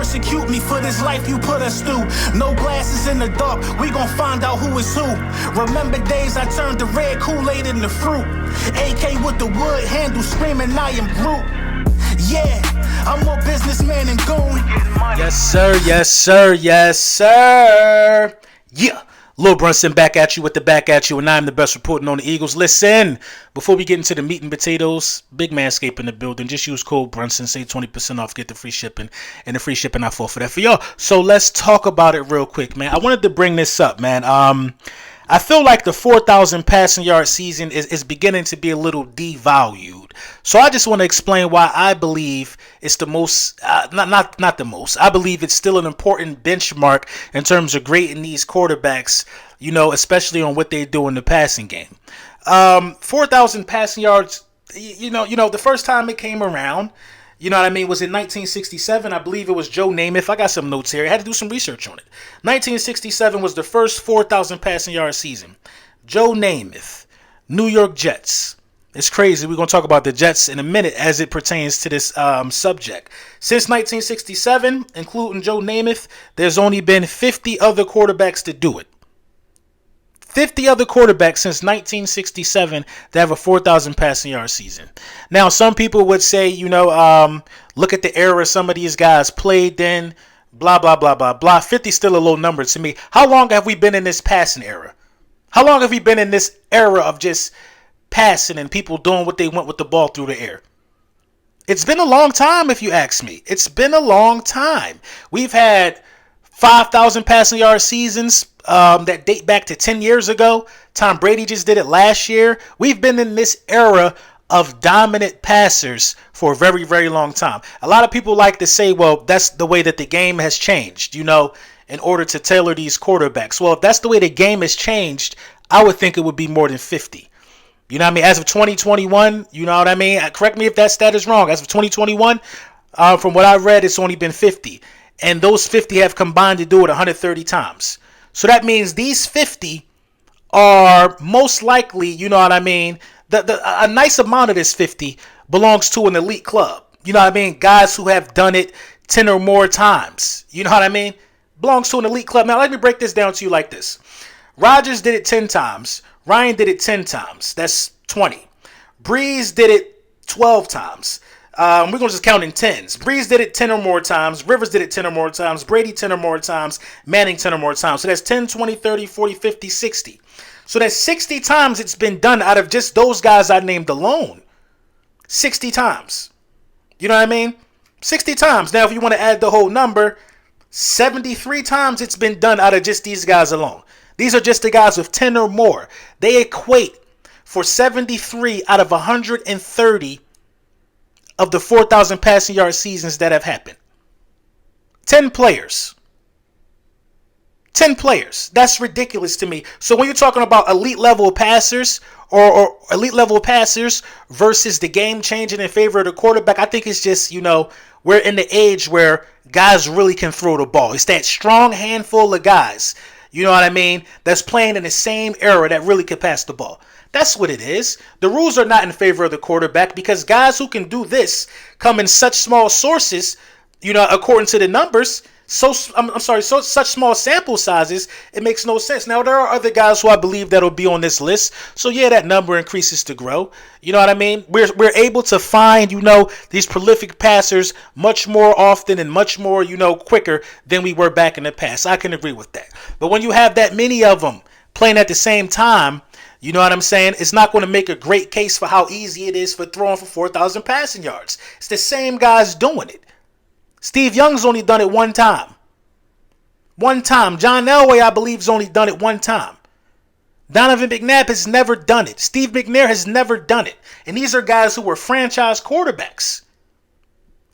persecute me for this life you put us through. No glasses in the dark, we gon' find out who is who. Remember days I turned the red Kool-Aid into fruit. AK with the wood handle screaming I am Groot. Yeah, I'm more businessman than goon. Yes sir, yes sir, yes sir. Yeah. Lil Brunson back at you with the back at you, and I'm the best reporting on the Eagles. Listen, before we get into the meat and potatoes, big manscape in the building. Just use code Brunson, save 20% off, get the free shipping, and the free shipping I fall for that for y'all. So let's talk about it real quick, man. I wanted to bring this up, man. I feel like the 4,000 passing yard season is beginning to be a little devalued. So I just want to explain why I believe it's the most, not the most. I believe it's still an important benchmark in terms of grading these quarterbacks, you know, especially on what they do in the passing game. 4,000 passing yards, you know, the first time it came around, you know what I mean, was in 1967. I believe it was Joe Namath. I got some notes here. I had to do some research on it. 1967 was the first 4,000 passing yard season. Joe Namath, New York Jets. It's crazy. We're going to talk about the Jets in a minute as it pertains to this subject. Since 1967, including Joe Namath, there's only been 50 other quarterbacks to do it. 50 other quarterbacks since 1967 that have a 4,000 passing yard season. Now, some people would say, you know, look at the era some of these guys played then, blah, blah, blah, blah, blah. 50 is still a low number to me. How long have we been in this passing era? How long have we been in this era of just passing and people doing what they want with the ball through the air? It's been a long time, if you ask me. It's been a long time. We've had 5,000 passing yard seasons that date back to 10 years ago. Tom Brady just did it last year. We've been in this era of dominant passers for a very, very long time. A lot of people like to say, well, that's the way that the game has changed, you know, in order to tailor these quarterbacks. Well, if that's the way the game has changed, I would think it would be more than 50. You know what I mean? As of 2021, you know what I mean? Correct me if that stat is wrong. As of 2021, from what I read, it's only been 50. And those 50 have combined to do it 130 times. So that means these 50 are most likely, you know what I mean, a nice amount of this 50 belongs to an elite club. You know what I mean? Guys who have done it 10 or more times. You know what I mean? Belongs to an elite club. Now, let me break this down to you like this. Rodgers did it 10 times. Ryan did it 10 times. That's 20. Breeze did it 12 times. We're going to just count in tens. Breeze did it 10 or more times. Rivers did it 10 or more times. Brady 10 or more times. Manning 10 or more times. So that's 10, 20, 30, 40, 50, 60. So that's 60 times it's been done out of just those guys I named alone. 60 times. You know what I mean? 60 times. Now, if you want to add the whole number, 73 times it's been done out of just these guys alone. These are just the guys with 10 or more. They equate for 73 out of 130 of the 4,000 passing yard seasons that have happened. 10 players. 10 players. That's ridiculous to me. So when you're talking about elite level passers or elite level passers versus the game changing in favor of the quarterback, I think it's just, you know, we're in the age where guys really can throw the ball. It's that strong handful of guys, you know what I mean, that's playing in the same era that really can pass the ball. That's what it is. The rules are not in favor of the quarterback because guys who can do this come in such small sources, you know, according to the numbers. Such small sample sizes, it makes no sense. Now, there are other guys who I believe that'll be on this list. So, yeah, that number increases to grow. You know what I mean? We're able to find, you know, these prolific passers much more often and much more, you know, quicker than we were back in the past. I can agree with that. But when you have that many of them playing at the same time, you know what I'm saying? It's not going to make a great case for how easy it is for throwing for 4,000 passing yards. It's the same guys doing it. Steve Young's only done it one time. One time. John Elway, I believe, has only done it one time. Donovan McNabb has never done it. Steve McNair has never done it. And these are guys who were franchise quarterbacks.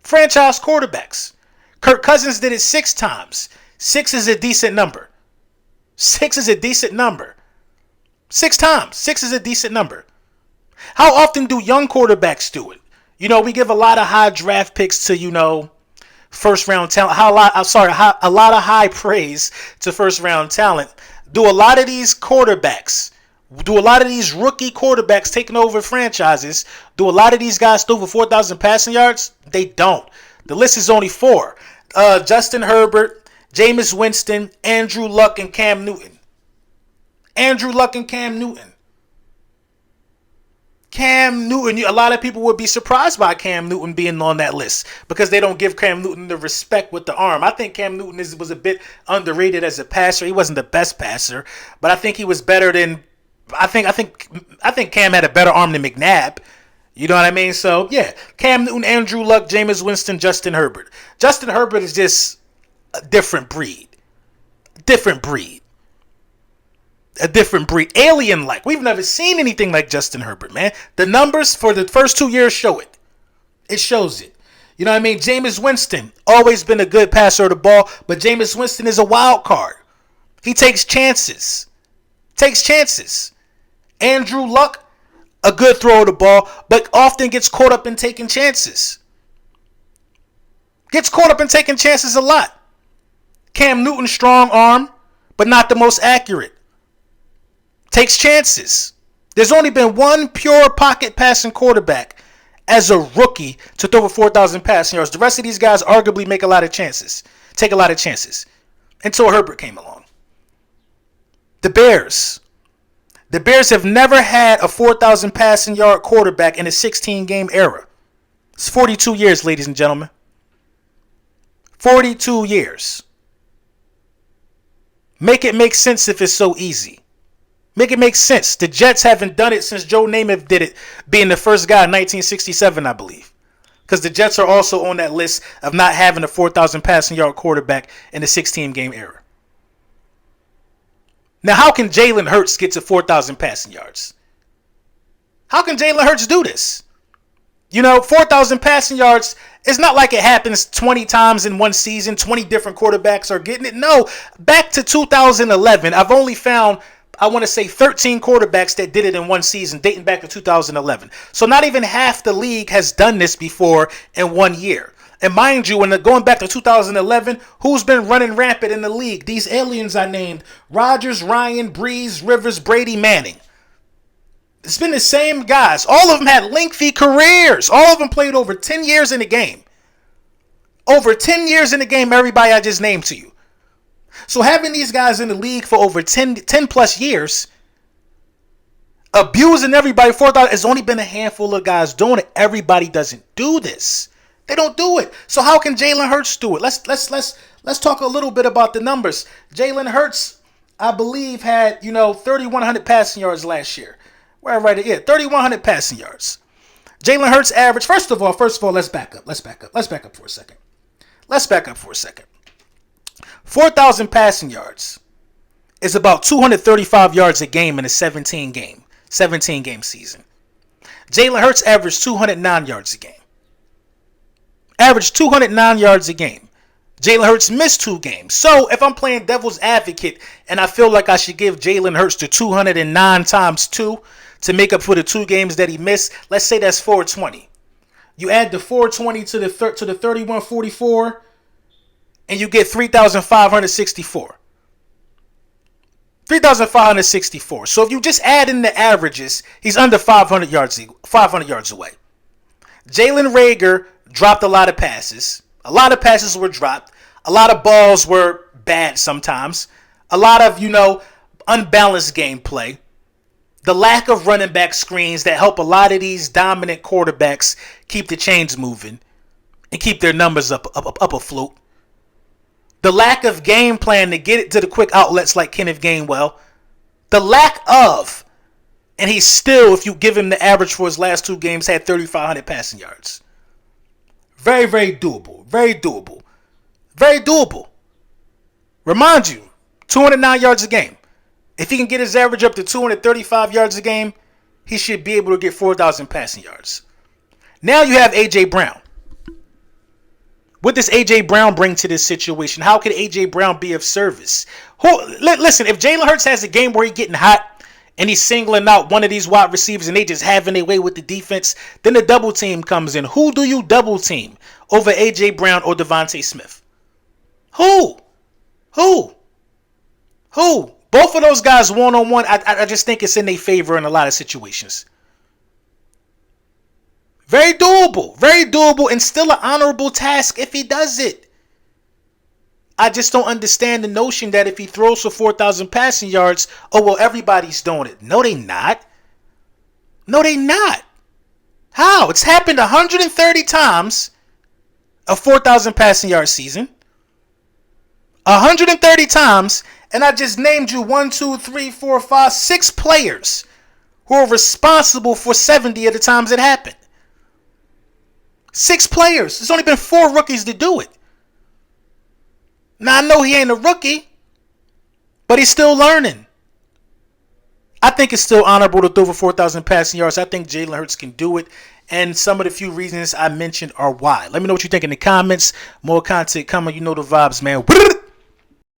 Franchise quarterbacks. Kirk Cousins did it 6 times. 6 is a decent number. 6 is a decent number. 6 times. 6 is a decent number. How often do young quarterbacks do it? You know, we give a lot of high draft picks to, you know, first round talent. A lot of high praise to first round talent. Do a lot of these quarterbacks, do a lot of these rookie quarterbacks taking over franchises, do a lot of these guys throw for 4,000 passing yards? They don't. The list is only 4. Justin Herbert, Jameis Winston, Andrew Luck, and Cam Newton. Andrew Luck and Cam Newton. Cam Newton, a lot of people would be surprised by Cam Newton being on that list because they don't give Cam Newton the respect with the arm. I think Cam Newton was a bit underrated as a passer. He wasn't the best passer, but I think he was better than. I think Cam had a better arm than McNabb. You know what I mean? So yeah, Cam Newton, Andrew Luck, Jameis Winston, Justin Herbert. Justin Herbert is just a different breed. Different breed. A different breed. Alien-like. We've never seen anything like Justin Herbert, man. The numbers for the first 2 years show it. It shows it. You know what I mean? Jameis Winston, always been a good passer of the ball, but Jameis Winston is a wild card. He takes chances. Andrew Luck, a good thrower of the ball, but often gets caught up in taking chances. Gets caught up in taking chances a lot. Cam Newton, strong arm, but not the most accurate. Takes chances. There's only been one pure pocket passing quarterback as a rookie to throw for 4,000 passing yards. The rest of these guys arguably take a lot of chances until Herbert came along. The Bears have never had a 4,000 passing yard quarterback in a 16-game era. It's 42 years, ladies and gentlemen. 42 years. Make it make sense if it's so easy. Make it make sense. The Jets haven't done it since Joe Namath did it, being the first guy in 1967, I believe. Because the Jets are also on that list of not having a 4,000 passing yard quarterback in the 16-game era. Now, how can Jalen Hurts get to 4,000 passing yards? How can Jalen Hurts do this? 4,000 passing yards, it's not like it happens 20 times in one season, 20 different quarterbacks are getting it. No, back to 2011, I've only found, I want to say 13 quarterbacks that did it in one season, dating back to 2011. So not even half the league has done this before in 1 year. And mind you, when going back to 2011, who's been running rampant in the league? These aliens I named: Rodgers, Ryan, Breeze, Rivers, Brady, Manning. It's been the same guys. All of them had lengthy careers. All of them played over 10 years in the game. Over 10 years in the game, everybody I just named to you. So having these guys in the league for over 10 plus years, abusing everybody, 4,000, there's only been a handful of guys doing it. Everybody doesn't do this. They don't do it. So how can Jalen Hurts do it? Let's talk a little bit about the numbers. Jalen Hurts, I believe, had 3,100 passing yards last year. Where I write it? Yeah, 3,100 passing yards. Jalen Hurts average. First of all, let's back up. Let's back up for a second. 4,000 passing yards is about 235 yards a game in a 17-game season. Jalen Hurts averaged 209 yards a game. Averaged 209 yards a game. Jalen Hurts missed 2 games. So if I'm playing devil's advocate and I feel like I should give Jalen Hurts the 209 times 2 to make up for the 2 games that he missed, let's say that's 420. You add the 420 to the 3144, and you get 3,564. 3,564. So if you just add in the averages, he's under 500 yards away. Jalen Reagor dropped a lot of passes. A lot of passes were dropped. A lot of balls were bad sometimes. A lot of, unbalanced gameplay. The lack of running back screens that help a lot of these dominant quarterbacks keep the chains moving and keep their numbers up afloat. The lack of game plan to get it to the quick outlets like Kenneth Gainwell. The lack of, and he's still, if you give him the average for his last 2 games, had 3,500 passing yards. Very, very doable. Very doable. Very doable. Remind you, 209 yards a game. If he can get his average up to 235 yards a game, he should be able to get 4,000 passing yards. Now you have A.J. Brown. What does A.J. Brown bring to this situation? How can A.J. Brown be of service? Listen, if Jalen Hurts has a game where he's getting hot and he's singling out one of these wide receivers and they just having their way with the defense, then the double team comes in. Who do you double team over A.J. Brown or Devontae Smith? Who? Both of those guys one-on-one, I just think it's in their favor in a lot of situations. Very doable, and still an honorable task if he does it. I just don't understand the notion that if he throws for 4,000 passing yards, oh, well, everybody's doing it. No, they not. No, they not. How? It's happened 130 times, a 4,000 passing yard season. 130 times, and I just named you 1, 2, 3, 4, 5, 6 players who are responsible for 70 of the times it happened. 6 players. There's only been 4 rookies to do it. Now, I know he ain't a rookie, but he's still learning. I think it's still honorable to throw for 4,000 passing yards. I think Jalen Hurts can do it. And some of the few reasons I mentioned are why. Let me know what you think in the comments. More content coming. You know the vibes, man.